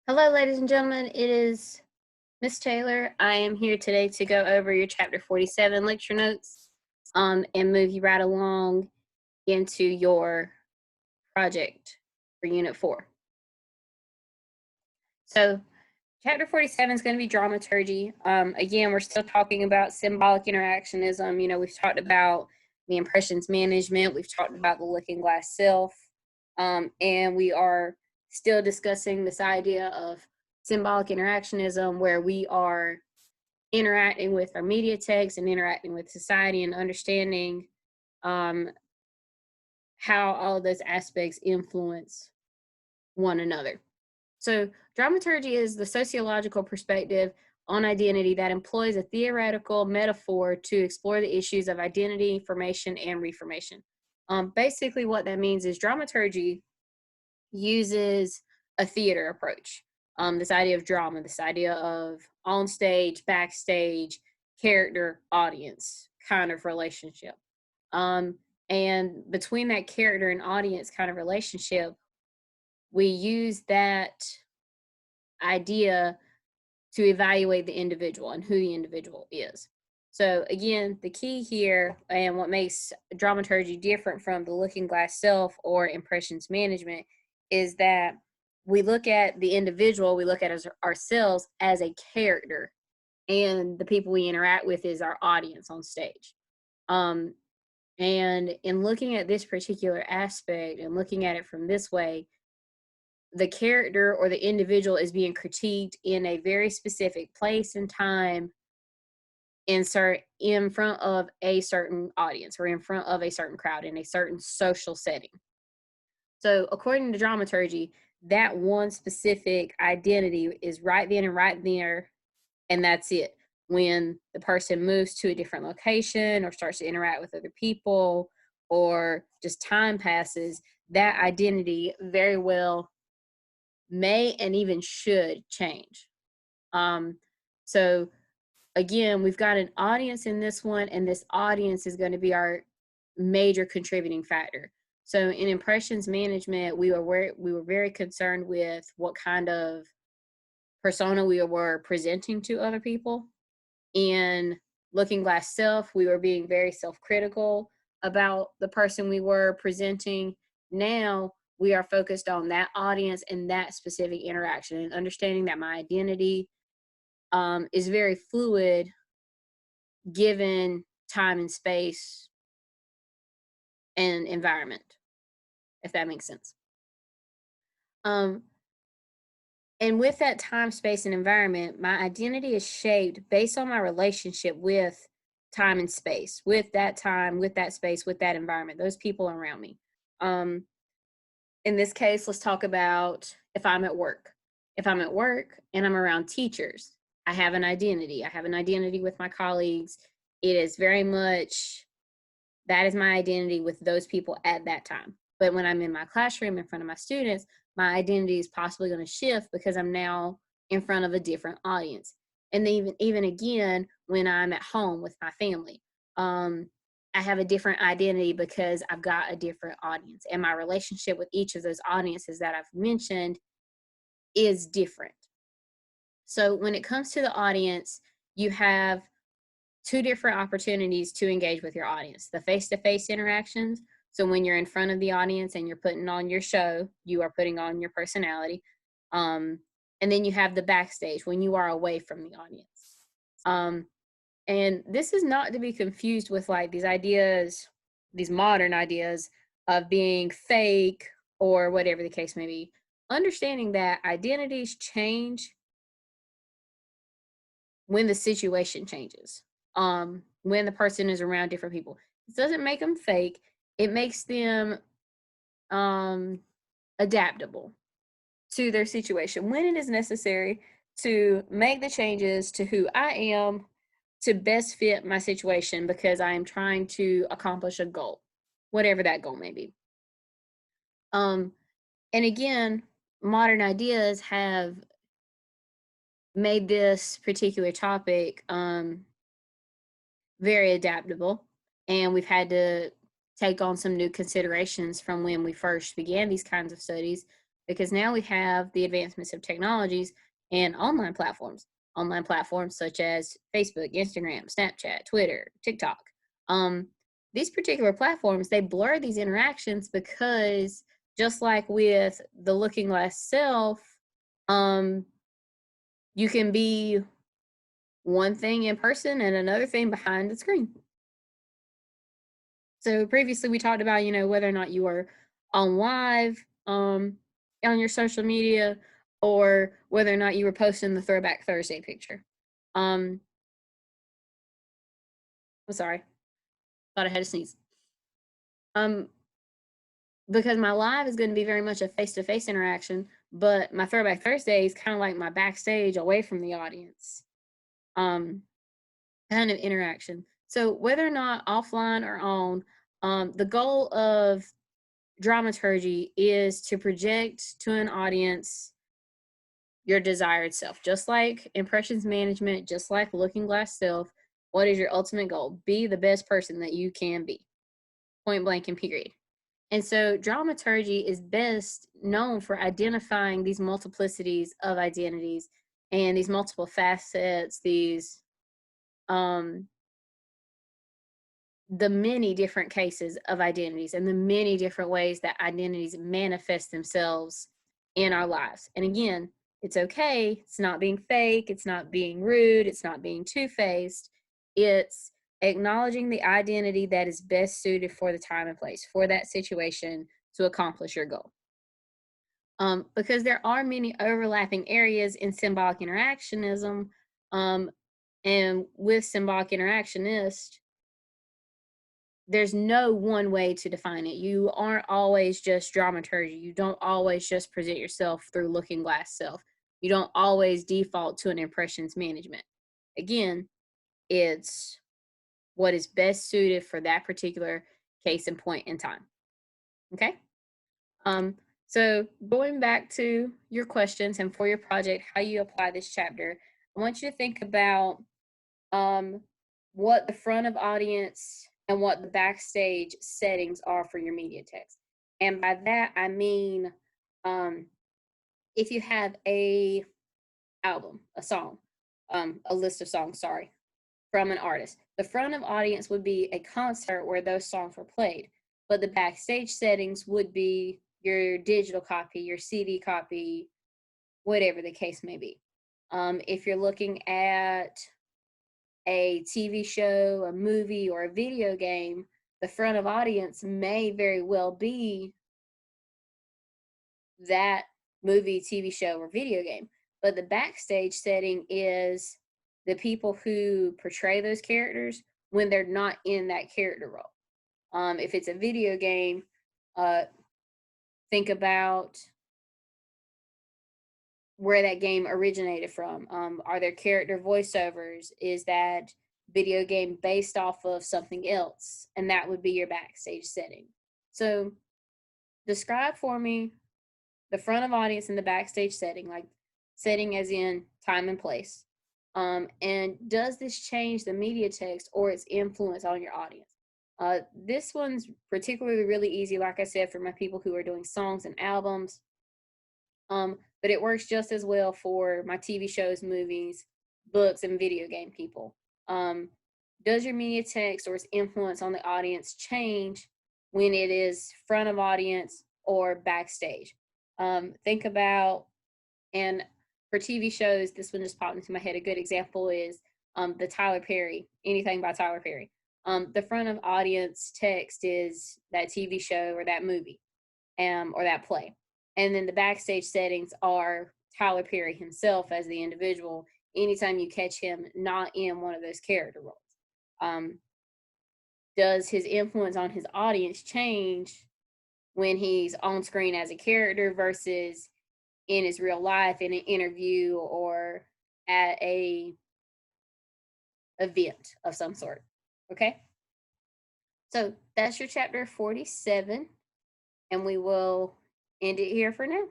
Hello, ladies and gentlemen. It is Miss Taylor. I am here today to go over your Chapter 47 lecture notes and move you right along into your project for Unit 4. So, Chapter 47 is going to be dramaturgy. Again, we're still talking about symbolic interactionism. We've talked about the impressions management, we've talked about the looking glass self, and we are still discussing this idea of symbolic interactionism where we are interacting with our media text and interacting with society and understanding how all of those aspects influence one another. So, dramaturgy is the sociological perspective on identity that employs a theoretical metaphor to explore the issues of identity, formation, and reformation. Basically, what that means is dramaturgy uses a theater approach. This idea of drama, this idea of on stage, backstage, character, audience kind of relationship. And between that character and audience kind of relationship, we use that idea to evaluate the individual and who the individual is. So again, the key here and what makes dramaturgy different from the looking glass self or impressions management is that we look at the individual, we look at ourselves as a character, and the people we interact with is our audience on stage. And in looking at this particular aspect and looking at it from this way, the character or the individual is being critiqued in a very specific place and time in front of a certain audience or in front of a certain crowd in a certain social setting. So according to dramaturgy, that one specific identity is right then and right there, and that's it. When the person moves to a different location or starts to interact with other people or just time passes, that identity very well may and even should change. So again, we've got an audience in this one, and this audience is going to be our major contributing factor. So in impressions management, we were very concerned with what kind of persona we were presenting to other people. In looking glass self, we were being very self-critical about the person we were presenting. Now we are focused on that audience and that specific interaction and understanding that my identity is very fluid given time and space and environment, if that makes sense. Um, and with that time, space, and environment, my identity is shaped based on my relationship with time and space, with that time, with that space, with that environment, those people around me. Um, in this case, let's talk about if I'm at work. If I'm at work and I'm around teachers, I have an identity. I have an identity with my colleagues. It is very much that is my identity with those people at that time. But when I'm in my classroom in front of my students, my identity is possibly going to shift because I'm now in front of a different audience. And then even again, when I'm at home with my family, I have a different identity because I've got a different audience. And my relationship with each of those audiences that I've mentioned is different. So when it comes to the audience, you have two different opportunities to engage with your audience: the face-to-face interactions. So when you're in front of the audience and you're putting on your show, you are putting on your personality. And then you have the backstage when you are away from the audience. And this is not to be confused with like these ideas, these modern ideas of being fake or whatever the case may be. Understanding that identities change when the situation changes, when the person is around different people. It doesn't make them fake. It makes them adaptable to their situation when it is necessary to make the changes to who I am to best fit my situation because I am trying to accomplish a goal, whatever that goal may be. And again, modern ideas have made this particular topic very adaptable, and we've had to take on some new considerations from when we first began these kinds of studies. because now we have the advancements of technologies and online platforms such as Facebook, Instagram, Snapchat, Twitter, TikTok. These particular platforms, they blur these interactions because just like with the looking glass self, you can be one thing in person and another thing behind the screen. So previously we talked about, whether or not you were on live on your social media, or whether or not you were posting the Throwback Thursday picture. I'm sorry. Thought I had to sneeze. Because my live is going to be very much a face-to-face interaction, but my Throwback Thursday is kind of like my backstage away from the audience kind of interaction. So whether or not offline or on, the goal of dramaturgy is to project to an audience your desired self. Just like impressions management, just like looking glass self, what is your ultimate goal? Be the best person that you can be, point blank and period. And so dramaturgy is best known for identifying these multiplicities of identities and these multiple facets, these the many different cases of identities and the many different ways that identities manifest themselves in our lives. And again, it's okay. It's not being fake. It's not being rude. It's not being two-faced. It's acknowledging the identity that is best suited for the time and place, for that situation to accomplish your goal. Because there are many overlapping areas in symbolic interactionism, and with symbolic interactionist, there's no one way to define it. You aren't always just dramaturgy. You don't always just present yourself through looking glass self. You don't always default to an impressions management. Again, it's what is best suited for that particular case and point in time. Okay? So going back to your questions and for your project, how you apply this chapter, I want you to think about what the front of audience and what the backstage settings are for your media text. And by that, I mean, if you have a album, a song, a list of songs, sorry, from an artist, the front of audience would be a concert where those songs were played, but the backstage settings would be your digital copy, your CD copy, whatever the case may be. If you're looking at a TV show, a movie, or a video game, the front of audience may very well be that movie, TV show, or video game. But the backstage setting is the people who portray those characters when they're not in that character role. If it's a video game, think about where that game originated from. Are there character voiceovers? Is that video game based off of something else? And that would be your backstage setting. So describe for me the front of audience and the backstage setting, like setting as in time and place. And does this change the media text or its influence on your audience? This one's particularly really easy, like I said, for my people who are doing songs and albums. But it works just as well for my TV shows, movies, books, and video game people. Does your media text or its influence on the audience change when it is front of audience or backstage? Think about, and for TV shows, this one just popped into my head. A good example is the Tyler Perry, anything by Tyler Perry. The front of audience text is that TV show or that movie or that play. And then the backstage settings are Tyler Perry himself as the individual, anytime you catch him not in one of those character roles. Does his influence on his audience change when he's on screen as a character versus in his real life in an interview or at a event of some sort? Okay? So that's your chapter 47, and we will end it here for now.